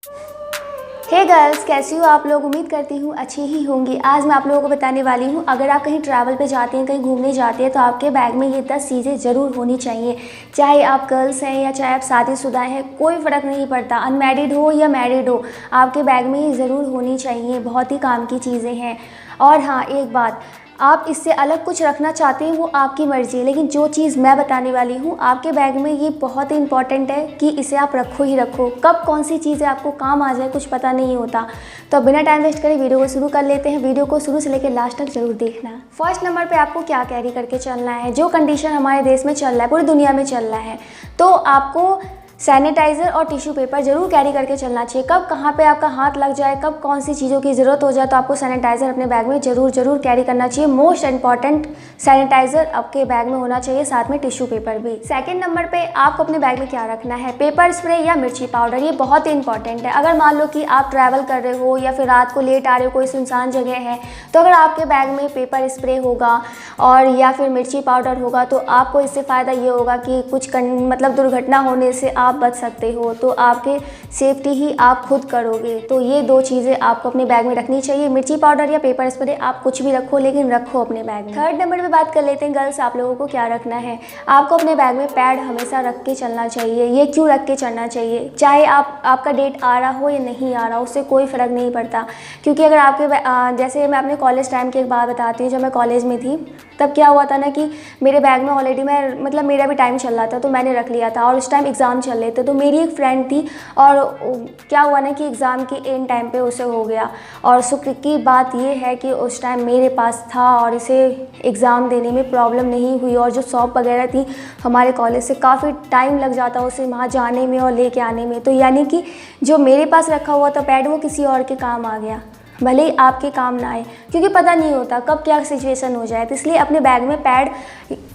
हे girls, कैसी हो आप लोग। उम्मीद करती हूँ अच्छी ही होंगी। आज मैं आप लोगों को बताने वाली हूँ, अगर आप कहीं ट्रैवल पे जाते हैं, कहीं घूमने जाते हैं, तो आपके बैग में ये 10 चीज़ें ज़रूर होनी चाहिए। चाहे आप गर्ल्स हैं या चाहे आप शादीशुदा हैं, कोई फ़र्क नहीं पड़ता, अनमैरिड हो या मैरिड हो, आपके बैग में ये ज़रूर होनी चाहिए। बहुत ही काम की चीज़ें हैं। और हाँ, एक बात, आप इससे अलग कुछ रखना चाहते हैं वो आपकी मर्ज़ी है, लेकिन जो चीज़ मैं बताने वाली हूँ आपके बैग में ये बहुत ही इंपॉर्टेंट है कि इसे आप रखो ही रखो। कब कौन सी चीज़ें आपको काम आ जाए कुछ पता नहीं होता। तो बिना टाइम वेस्ट करे वीडियो को शुरू कर लेते हैं। वीडियो को शुरू से लेकर लास्ट तक जरूर देखना। फर्स्ट नंबर पे आपको क्या कैरी करके चलना है। जो कंडीशन हमारे देश में चल रहा है, पूरी दुनिया में चल रहा है, तो आपको सैनिटाइज़र और टिश्यू पेपर ज़रूर कैरी करके चलना चाहिए। कब कहाँ पे आपका हाथ लग जाए, कब कौन सी चीज़ों की ज़रूरत हो जाए, तो आपको सैनिटाइज़र अपने बैग में ज़रूर कैरी करना चाहिए। मोस्ट इंपॉर्टेंट, सैनिटाइज़र आपके बैग में होना चाहिए, साथ में टिश्यू पेपर भी। सेकंड नंबर पे आपको अपने बैग में क्या रखना है, पेपर स्प्रे या मिर्ची पाउडर। ये बहुत ही इंपॉर्टेंट है। अगर मान लो कि आप ट्रैवल कर रहे हो या फिर रात को लेट आ रहे हो, कोई सुनसान जगह है, तो अगर आपके बैग में पेपर स्प्रे होगा और या फिर मिर्ची पाउडर होगा, तो आपको इससे फ़ायदा ये होगा कि कुछ मतलब दुर्घटना होने से आप बच सकते हो। तो आपके सेफ्टी ही आप खुद करोगे। तो ये दो चीज़ें आपको अपने बैग में रखनी चाहिए। मिर्ची पाउडर या पेपर स्प्रे, आप कुछ भी रखो लेकिन रखो अपने बैग में। थर्ड नंबर पे बात कर लेते हैं गर्ल्स, आप लोगों को क्या रखना है। आपको अपने बैग में पैड हमेशा रख के चलना चाहिए। ये क्यों रख के चलना चाहिए, चाहे आपका डेट आ रहा हो या नहीं आ रहा हो, उससे कोई फ़र्क नहीं पड़ता। क्योंकि अगर आपके जैसे मैं अपने कॉलेज टाइम की एक बात बताती हूँ। जब मैं कॉलेज में थी तब क्या हुआ था ना कि मेरे बैग में ऑलरेडी मेरा भी टाइम चल रहा था, तो मैंने रख लिया था। और उस टाइम एग्ज़ाम चल रहे थे, तो मेरी एक फ्रेंड थी और क्या हुआ ना कि एग्ज़ाम के एंड टाइम पे उसे हो गया। और शुक्र की बात ये है कि उस टाइम मेरे पास था और इसे एग्ज़ाम देने में प्रॉब्लम नहीं हुई। और जो शॉप वगैरह थी हमारे कॉलेज से, काफ़ी टाइम लग जाता उसे वहाँ जाने में और लेके आने में। तो यानी कि जो मेरे पास रखा हुआ था पैड, वो किसी और के काम आ गया, भले ही आपके काम ना आए, क्योंकि पता नहीं होता कब क्या सिचुएशन हो जाए। तो इसलिए अपने बैग में पैड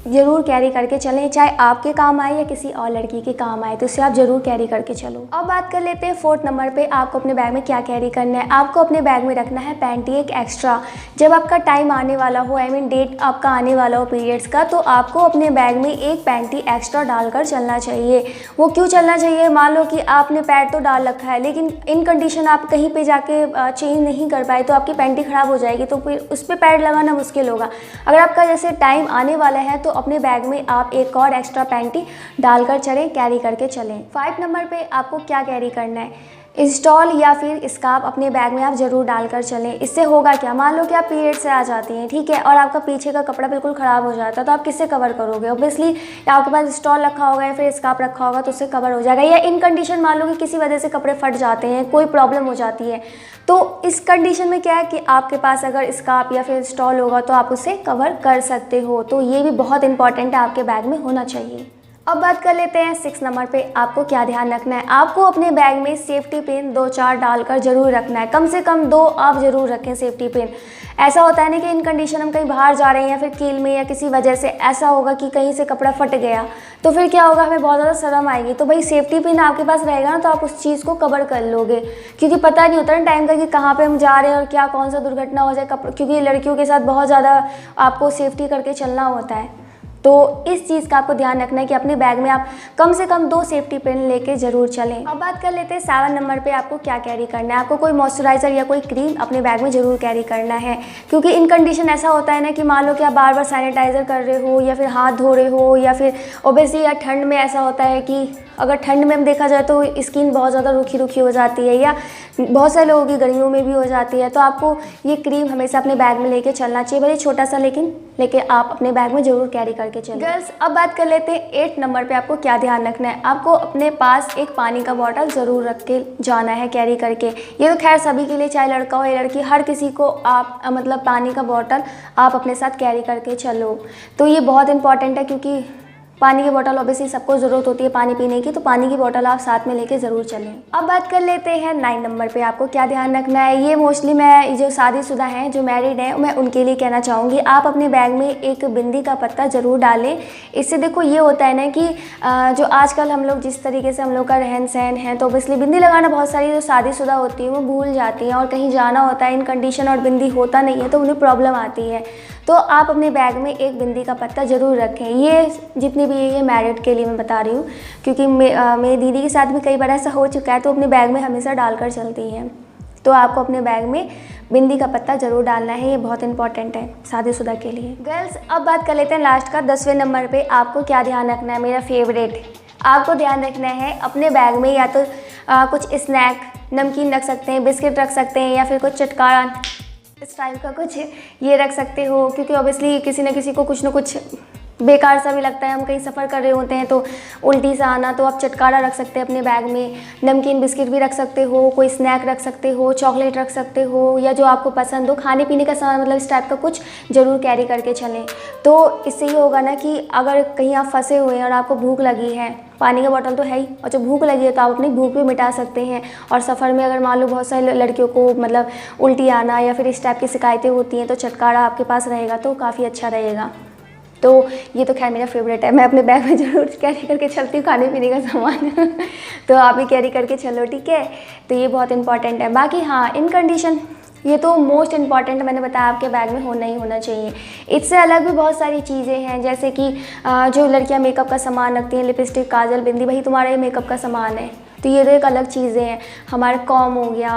ज़रूर कैरी करके चलें, चाहे आपके काम आए या किसी और लड़की के काम आए, तो इसे आप ज़रूर कैरी करके चलो। अब बात कर लेते हैं फोर्थ नंबर पे आपको अपने बैग में क्या कैरी करना है। आपको अपने बैग में रखना है पैंटी एक एक्स्ट्रा। जब आपका टाइम आने वाला हो, डेट आपका आने वाला हो पीरियड्स का, तो आपको अपने बैग में एक पैंटी एक्स्ट्रा डालकर चलना चाहिए। वो क्यों चलना चाहिए, मान लो कि आपने पैड तो डाल रखा है लेकिन इन कंडीशन आप कहीं पर जाके चेंज नहीं कर पाए, तो आपकी पैंटी ख़राब हो जाएगी, तो फिर उस पर पैड लगाना मुश्किल होगा। अगर आपका जैसे टाइम आने वाला है तो अपने बैग में आप एक और एक्स्ट्रा पैंटी डालकर चलें, कैरी करके चलें। 5 नंबर पे आपको क्या कैरी करना है, इंस्टॉल या फिर स्कार्फ अपने बैग में आप ज़रूर डालकर चलें। इससे होगा क्या, मान लो कि आप पीरियड से आ जाती हैं, ठीक है, और आपका पीछे का कपड़ा बिल्कुल ख़राब हो जाता है, तो आप किससे कवर करोगे। ऑब्वियसली आपके पास स्टॉल रखा होगा या फिर स्कार्फ रखा होगा, तो उससे कवर हो जाएगा। या इन कंडीशन मान लो कि किसी वजह से कपड़े फट जाते हैं, कोई प्रॉब्लम हो जाती है, तो इस कंडीशन में क्या है कि आपके पास अगर स्कार्फ या फिर स्टॉल होगा तो आप उसे कवर कर सकते हो। तो ये भी बहुत इंपॉर्टेंट है, आपके बैग में होना चाहिए। अब बात कर लेते हैं 6 नंबर पे आपको क्या ध्यान रखना है। आपको अपने बैग में सेफ्टी पिन 2-4 डालकर ज़रूर रखना है, कम से कम 2 आप ज़रूर रखें सेफ्टी पिन। ऐसा होता है ना कि इन कंडीशन हम कहीं बाहर जा रहे हैं या फिर कील में या किसी वजह से ऐसा होगा कि कहीं से कपड़ा फट गया, तो फिर क्या होगा, हमें बहुत ज़्यादा शर्म आएगी। तो भाई सेफ्टी पिन आपके पास रहेगा ना, तो आप उस चीज़ को कवर कर लोगे, क्योंकि पता नहीं होता ना टाइम का कि कहाँ पे हम जा रहे हैं और क्या कौन सा दुर्घटना हो जाए। क्योंकि लड़कियों के साथ बहुत ज़्यादा आपको सेफ्टी करके चलना होता है, तो इस चीज़ का आपको ध्यान रखना है कि अपने बैग में आप कम से कम 2 सेफ्टी पिन लेके ज़रूर चलें। अब बात कर लेते हैं 7 नंबर पे आपको क्या कैरी करना है। आपको कोई मॉइस्चराइज़र या कोई क्रीम अपने बैग में ज़रूर कैरी करना है, क्योंकि इन कंडीशन ऐसा होता है ना कि मान लो कि आप बार बार सैनिटाइज़र कर रहे हो या फिर हाथ धो रहे हो, या फिर ओब्वियसली या ठंड में ऐसा होता है कि अगर ठंड में हम देखा जाए तो स्किन बहुत ज़्यादा रूखी हो जाती है, या बहुत सारे लोगों की गर्मियों में भी हो जाती है। तो आपको ये क्रीम हमेशा अपने बैग में लेके चलना चाहिए, भले छोटा सा, लेकिन लेके आप अपने बैग में ज़रूर कैरी करके चलें। गर्ल्स, अब बात कर लेते हैं 8 नंबर पे आपको क्या ध्यान रखना है। आपको अपने पास एक पानी का बॉटल ज़रूर रख के जाना है, कैरी करके। ये तो खैर सभी के लिए, चाहे लड़का हो या लड़की, हर किसी को आप मतलब पानी का बॉटल आप अपने साथ कैरी करके चलो। तो ये बहुत इंपॉर्टेंट है, क्योंकि पानी की बोतल ऑब्वियसली सबको ज़रूरत होती है पानी पीने की, तो पानी की बोतल आप साथ में लेके ज़रूर चलें। अब बात कर लेते हैं 9 नंबर पे आपको क्या ध्यान रखना है। ये मोस्टली मैं जो शादीशुदा हैं, जो मैरिड हैं, मैं उनके लिए कहना चाहूँगी। आप अपने बैग में एक बिंदी का पत्ता ज़रूर डालें। इससे देखो ये होता है ना कि जो आजकल हम लोग जिस तरीके से हम लोग का रहन सहन है, तो ऑब्वियसली बिंदी लगाना बहुत सारी जो शादीशुदा होती हैं वो भूल जाती हैं, और कहीं जाना होता है इन कंडीशन और बिंदी होता नहीं है तो उन्हें प्रॉब्लम आती है। तो आप अपने बैग में एक बिंदी का पत्ता ज़रूर रखें। ये जितनी भी ये मैरिड के लिए मैं बता रही हूँ, क्योंकि मेरी दीदी के साथ भी कई बार ऐसा हो चुका है, तो अपने बैग में हमेशा डालकर चलती हैं। तो आपको अपने बैग में बिंदी का पत्ता ज़रूर डालना है, ये बहुत इंपॉर्टेंट है शादीशुदा के लिए। गर्ल्स, अब बात कर लेते हैं लास्ट का 10वें नंबर पे आपको क्या ध्यान रखना है। मेरा फेवरेट, आपको ध्यान रखना है अपने बैग में या तो कुछ स्नैक, नमकीन रख सकते हैं, बिस्किट रख सकते हैं, या फिर कुछ चटकारा इस टाइप का कुछ ये रख सकते हो, क्योंकि ऑब्वियसली किसी न किसी को कुछ ना कुछ बेकार सा भी लगता है। हम कहीं सफ़र कर रहे होते हैं तो उल्टी सा आना, तो आप चटकारा रख सकते हैं अपने बैग में, नमकीन बिस्किट भी रख सकते हो, कोई स्नैक रख सकते हो, चॉकलेट रख सकते हो, या जो आपको पसंद हो खाने पीने का सामान, मतलब इस टाइप का कुछ ज़रूर कैरी करके चलें। तो इससे ये होगा ना कि अगर कहीं आप फंसे हुए हैं और आपको भूख लगी है, पानी का बोतल तो है ही, और जब भूख लगी है तो आप अपनी भूख भी मिटा सकते हैं। और सफ़र में अगर मान लो बहुत सारी लड़कियों को मतलब उल्टी आना या फिर इस टाइप की शिकायतें होती हैं, तो चटकारा आपके पास रहेगा तो काफ़ी अच्छा रहेगा। तो ये तो खैर मेरा फेवरेट है, मैं अपने बैग में ज़रूर कैरी करके चलती हूँ खाने पीने का सामान तो आप भी कैरी करके चलो, ठीक है। तो ये बहुत इंपॉर्टेंट है। बाकी हाँ, इन कंडीशन ये तो मोस्ट इम्पॉर्टेंट मैंने बताया, आपके बैग में होना ही होना चाहिए। इससे अलग भी बहुत सारी चीज़ें हैं, जैसे कि जो लड़कियां मेकअप का सामान रखती हैं, लिपस्टिक, काजल, बिंदी, वही तुम्हारा ये मेकअप का सामान है, तो ये तो एक अलग चीज़ें हैं। हमारा कॉम हो गया,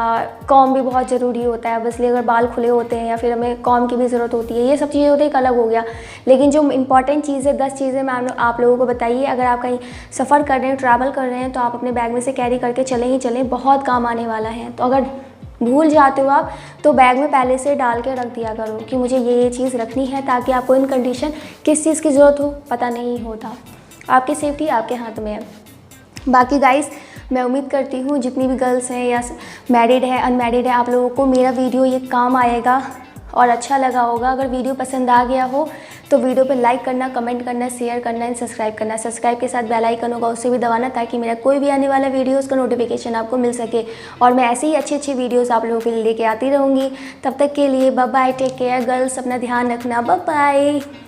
कॉम भी बहुत ज़रूरी होता है, इसलिए अगर बाल खुले होते हैं या फिर हमें कॉम की भी ज़रूरत होती है, ये सब चीज़ें होती है, एक अलग हो गया। लेकिन जो इंपॉर्टेंट चीज़ है, 10 चीज़ें मैं आप लोगों को बताइए। अगर आप कहीं सफ़र कर रहे हैं, ट्रैवल कर रहे हैं, तो आप अपने बैग में से कैरी करके चलें ही चलें, बहुत काम आने वाला है। तो अगर भूल जाते हो आप, तो बैग में पहले से डाल के रख दिया करो कि मुझे ये चीज़ रखनी है, ताकि आपको इन कंडीशन किस चीज़ की ज़रूरत हो पता नहीं होता। आपकी सेफ्टी आपके हाथ में है। बाकी गाइस, मैं उम्मीद करती हूँ जितनी भी गर्ल्स हैं या मैरिड है, अनमैरिड है, आप लोगों को मेरा वीडियो ये काम आएगा और अच्छा लगा होगा। अगर वीडियो पसंद आ गया हो तो वीडियो पे लाइक करना, कमेंट करना, शेयर करना एंड सब्सक्राइब करना। सब्सक्राइब के साथ बेल आइकन होगा, उसे भी दबाना, ताकि मेरा कोई भी आने वाला वीडियो उसका नोटिफिकेशन आपको मिल सके। और मैं ऐसे ही अच्छी वीडियोस आप लोगों के लिए लेके आती रहूँगी। तब तक के लिए bye bye, take care girls, अपना ध्यान रखना, बाय बाय।